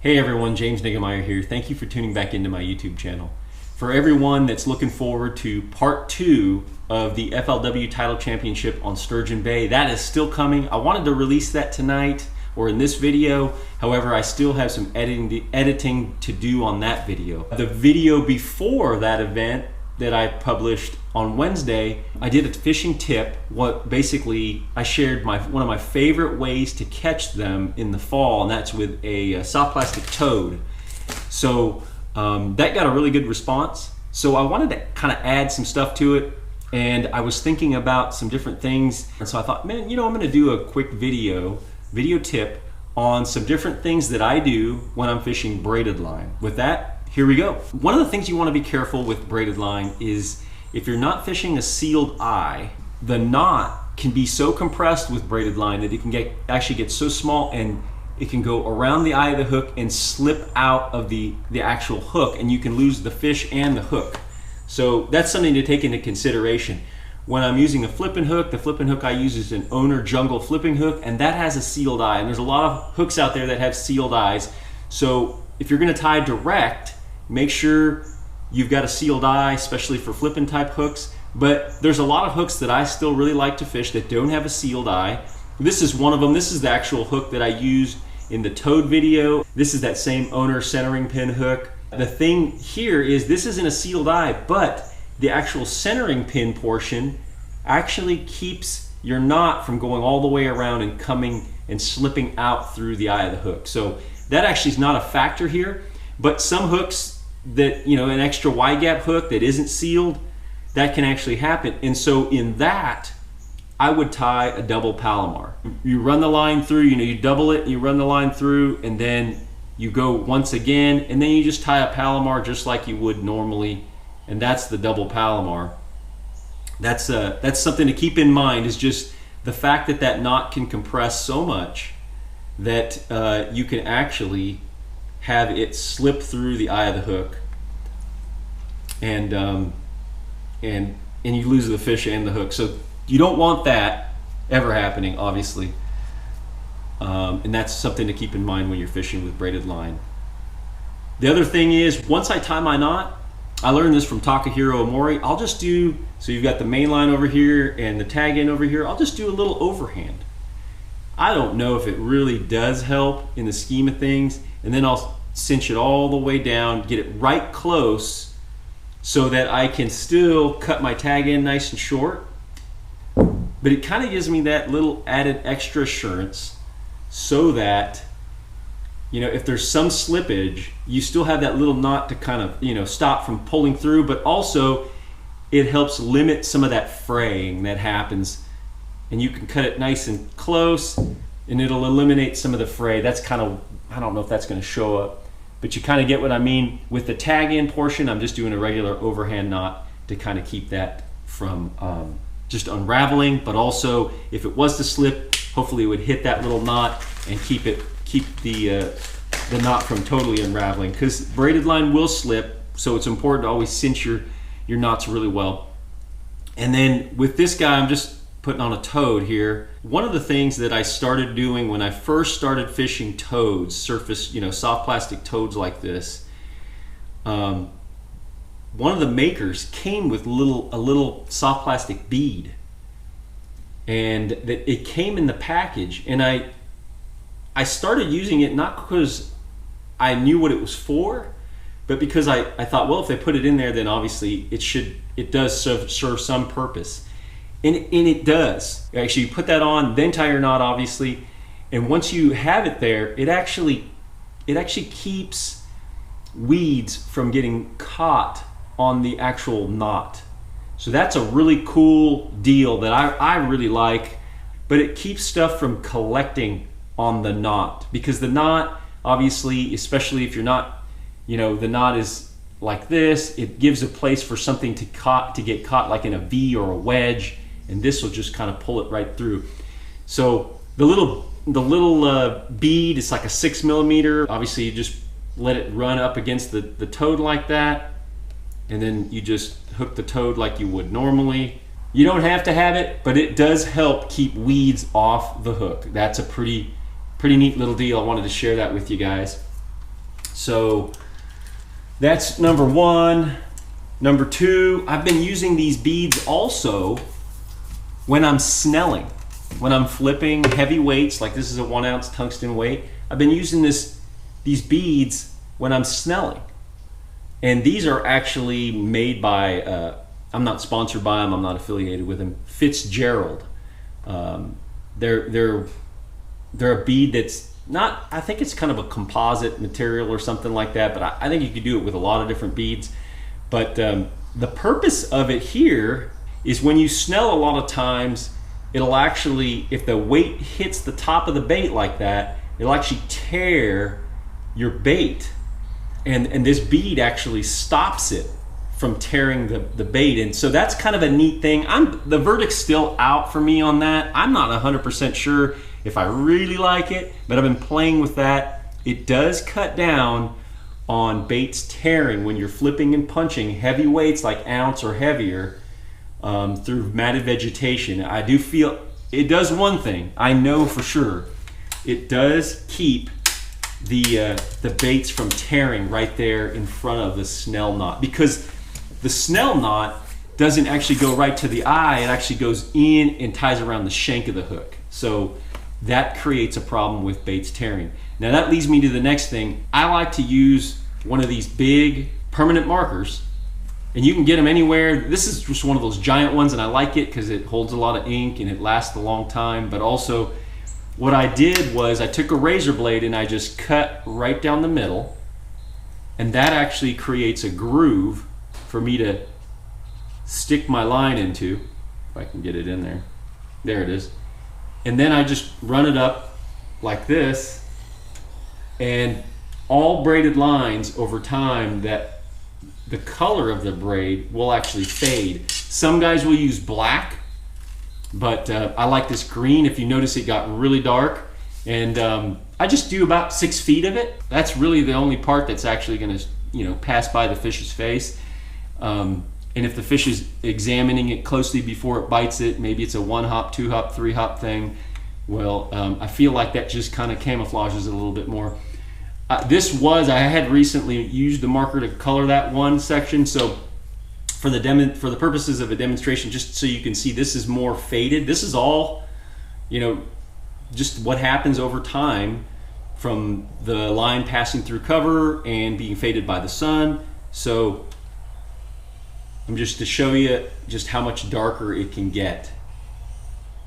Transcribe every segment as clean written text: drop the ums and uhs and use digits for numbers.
Hey everyone, James Niggemeyer here. Thank you for tuning back into my YouTube channel. For everyone that's looking forward to part 2 of the FLW title championship on Sturgeon Bay, that is still coming. I wanted to release that tonight or in this video. However, I still have some editing to do on that video. The video before that event that I published on Wednesday, I did a fishing tip. Basically I shared one of my favorite ways to catch them in the fall, and that's with a soft plastic toad. So that got a really good response. So I wanted to kind of add some stuff to it, and I was thinking about some different things. And so I thought, man, I'm going to do a quick video tip on some different things that I do when I'm fishing braided line. With that, here we go. One of the things you want to be careful with braided line is if you're not fishing a sealed eye, the knot can be so compressed with braided line that it can actually get so small and it can go around the eye of the hook and slip out of the actual hook, and you can lose the fish and the hook. So that's something to take into consideration. When I'm using a flipping hook, the flipping hook I use is an Owner Jungle flipping hook, and that has a sealed eye. And there's a lot of hooks out there that have sealed eyes. So if you're gonna tie direct, make sure you've got a sealed eye, especially for flipping type hooks. But there's a lot of hooks that I still really like to fish that don't have a sealed eye. This is one of them. This is the actual hook that I used in the toad video. This is that same Owner centering pin hook. The thing here is this isn't a sealed eye, but the actual centering pin portion actually keeps your knot from going all the way around and coming and slipping out through the eye of the hook. So that actually is not a factor here, but some hooks that, an extra Y-gap hook that isn't sealed, that can actually happen. And so in that, I would tie a double Palomar. You run the line through, you double it, you run the line through, and then you go once again, and then you just tie a Palomar just like you would normally, and that's the double Palomar. That's something to keep in mind, is just the fact that that knot can compress so much that you can actually have it slip through the eye of the hook, and you lose the fish and the hook. So you don't want that ever happening, obviously, and that's something to keep in mind when you're fishing with braided line. The other thing is, once I tie my knot, I learned this from Takahiro Omori, I'll just do, so you've got the main line over here and the tag end over here, I'll just do a little overhand. I don't know if it really does help in the scheme of things, and then I'll cinch it all the way down, get it right close so that I can still cut my tag end nice and short. But it kind of gives me that little added extra assurance so that, if there's some slippage, you still have that little knot to kind of, stop from pulling through, but also it helps limit some of that fraying that happens, and you can cut it nice and close and it'll eliminate some of the fray. That's kind of, I don't know if that's going to show up, but you kind of get what I mean. With the tag end portion, I'm just doing a regular overhand knot to kind of keep that from just unraveling, but also if it was to slip, hopefully it would hit that little knot and keep the knot from totally unraveling, because braided line will slip, so it's important to always cinch your knots really well. And then with this guy, I'm just putting on a toad here. One of the things that I started doing when I first started fishing toads, surface, soft plastic toads like this, one of the makers came with a little soft plastic bead, and that it came in the package, and I started using it not because I knew what it was for, but because I thought, well, if they put it in there, then obviously it does serve some purpose. And it does. Actually, you put that on, then tie your knot, obviously, and once you have it there, it actually keeps weeds from getting caught on the actual knot. So that's a really cool deal that I really like, but it keeps stuff from collecting on the knot, because the knot, obviously, especially if you're not, the knot is like this, it gives a place for something to get caught, like in a V or a wedge, and this will just kind of pull it right through. So the little bead is like a 6mm. Obviously, you just let it run up against the toad like that, and then you just hook the toad like you would normally. You don't have to have it, but it does help keep weeds off the hook. That's a pretty neat little deal. I wanted to share that with you guys. So that's number one. Number two, I've been using these beads also when I'm snelling. When I'm flipping heavy weights, like this is a 1 ounce tungsten weight, I've been using these beads when I'm snelling. And these are actually made by, I'm not sponsored by them, I'm not affiliated with them, Fitzgerald. They're a bead that's not, I think it's kind of a composite material or something like that, but I think you could do it with a lot of different beads. But the purpose of it here is when you snell a lot of times, it'll actually, if the weight hits the top of the bait like that, it'll actually tear your bait. And this bead actually stops it from tearing the bait. And so that's kind of a neat thing. The verdict's still out for me on that. I'm not 100% sure if I really like it, but I've been playing with that. It does cut down on baits tearing when you're flipping and punching heavy weights like ounce or heavier through matted vegetation. I do feel it does one thing, I know for sure. It does keep the baits from tearing right there in front of the snell knot, because the snell knot doesn't actually go right to the eye, it actually goes in and ties around the shank of the hook. So that creates a problem with baits tearing. Now that leads me to the next thing. I like to use one of these big permanent markers, and you can get them anywhere. This is just one of those giant ones, and I like it because it holds a lot of ink and it lasts a long time. But also what I did was I took a razor blade and I just cut right down the middle, and that actually creates a groove for me to stick my line into, if I can get it in there. There it is. And then I just run it up like this, and all braided lines over time, that the color of the braid will actually fade. Some guys will use black, but I like this green. If you notice, it got really dark, and I just do about 6 feet of it. That's really the only part that's actually going to, pass by the fish's face. And if the fish is examining it closely before it bites it, maybe it's a 1 hop, 2 hop, 3 hop thing. Well, I feel like that just kind of camouflages it a little bit more. I had recently used the marker to color that one section, so for the purposes of a demonstration, just so you can see, this is more faded. This is all, just what happens over time from the line passing through cover and being faded by the sun. So I'm just to show you just how much darker it can get.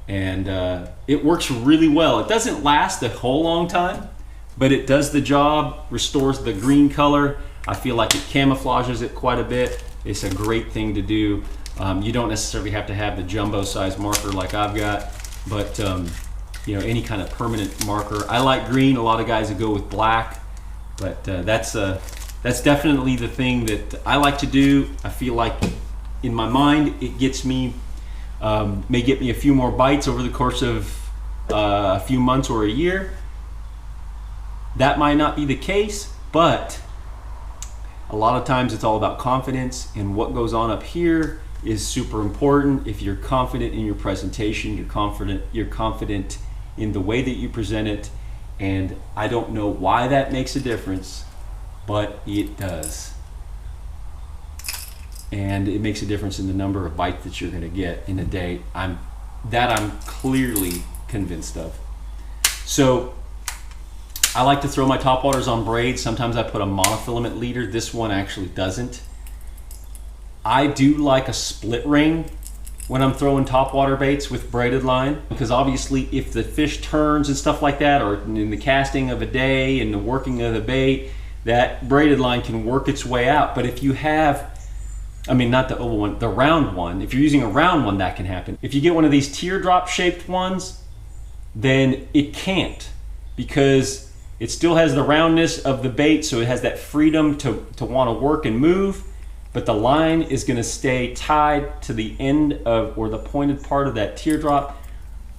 And it works really well. It doesn't last a whole long time, but it does the job, restores the green color. I feel like it camouflages it quite a bit. It's a great thing to do. You don't necessarily have to have the jumbo size marker like I've got, but any kind of permanent marker. I like green. A lot of guys that go with black, but that's definitely the thing that I like to do. I feel like in my mind it gets me, may get me a few more bites over the course of a few months or a year. That might not be the case, but a lot of times it's all about confidence, and what goes on up here is super important. If you're confident in your presentation, you're confident in the way that you present it, and I don't know why that makes a difference, but it does. And it makes a difference in the number of bites that you're going to get in a day. I'm clearly convinced of. So I like to throw my topwaters on braids. Sometimes I put a monofilament leader. This one actually doesn't. I do like a split ring when I'm throwing topwater baits with braided line, because obviously if the fish turns and stuff like that, or in the casting of a day and the working of the bait, that braided line can work its way out. But if you have, not the oval one, the round one, if you're using a round one, that can happen. If you get one of these teardrop shaped ones, then it can't, because it still has the roundness of the bait, so it has that freedom to want to work and move, but the line is going to stay tied to the end of, or the pointed part of that teardrop.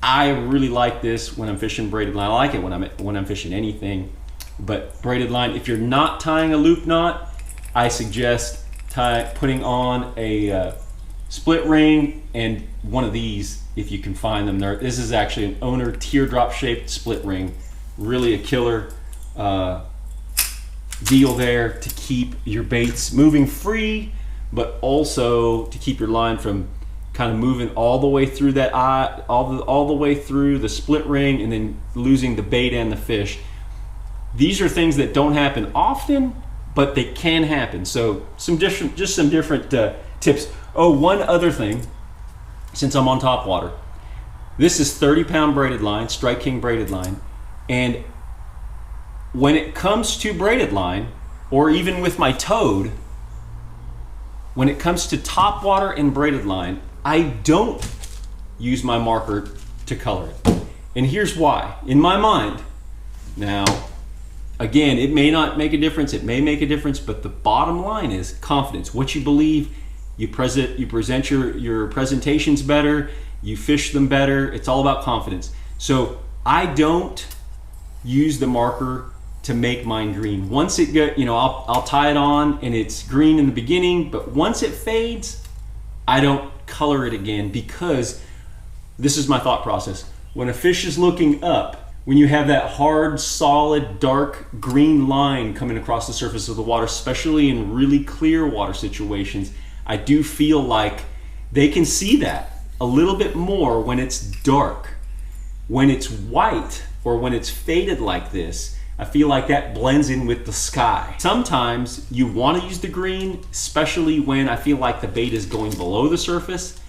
I really like this when I'm fishing braided line. I like it when I'm fishing anything, but braided line, if you're not tying a loop knot, I suggest putting on a split ring and one of these if you can find them. This is actually an owner teardrop shaped split ring. Really a killer. deal there to keep your baits moving free, but also to keep your line from kind of moving all the way through that eye, all the way through the split ring, and then losing the bait and the fish. These are things that don't happen often, but they can happen. So some different tips. Oh, one other thing, since I'm on top water, this is 30-pound braided line, Strike King braided line, and when it comes to braided line, or even with my toad, when it comes to top water and braided line, I don't use my marker to color it. And here's why. In my mind, now, again, it may not make a difference, it may make a difference, but the bottom line is confidence. What you believe, you present your presentations better, you fish them better. It's all about confidence. So I don't use the marker to make mine green. Once it get, I'll tie it on and it's green in the beginning, but once it fades, I don't color it again, because this is my thought process. When a fish is looking up, when you have that hard, solid, dark green line coming across the surface of the water, especially in really clear water situations, I do feel like they can see that a little bit more when it's dark. When it's white or when it's faded like this, I feel like that blends in with the sky. Sometimes you want to use the green, especially when I feel like the bait is going below the surface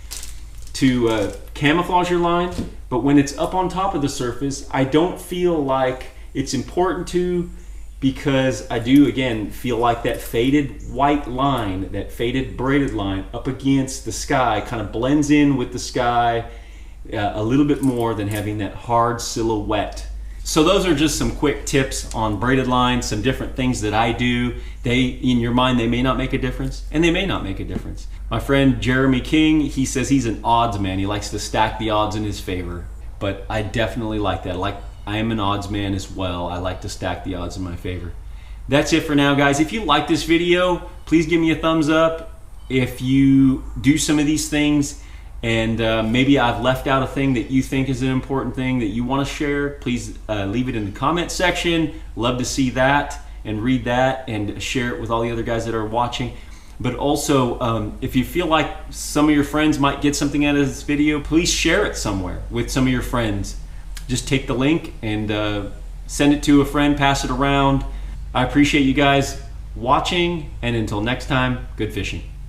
to camouflage your line. But when it's up on top of the surface, I don't feel like it's important to, because I do, again, feel like that faded white line, that faded braided line up against the sky kind of blends in with the sky a little bit more than having that hard silhouette. So those are just some quick tips on braided line, some different things that I do. In your mind, they may not make a difference, and they may not make a difference. My friend Jeremy King, he says he's an odds man. He likes to stack the odds in his favor, but I definitely like that. I am an odds man as well. I like to stack the odds in my favor. That's it for now, guys. If you like this video, please give me a thumbs up. If you do some of these things, and maybe I've left out a thing that you think is an important thing that you want to share, please leave it in the comment section. Love to see that and read that and share it with all the other guys that are watching. But also, if you feel like some of your friends might get something out of this video, please share it somewhere with some of your friends. Just take the link and send it to a friend, pass it around. I appreciate you guys watching, and until next time, good fishing.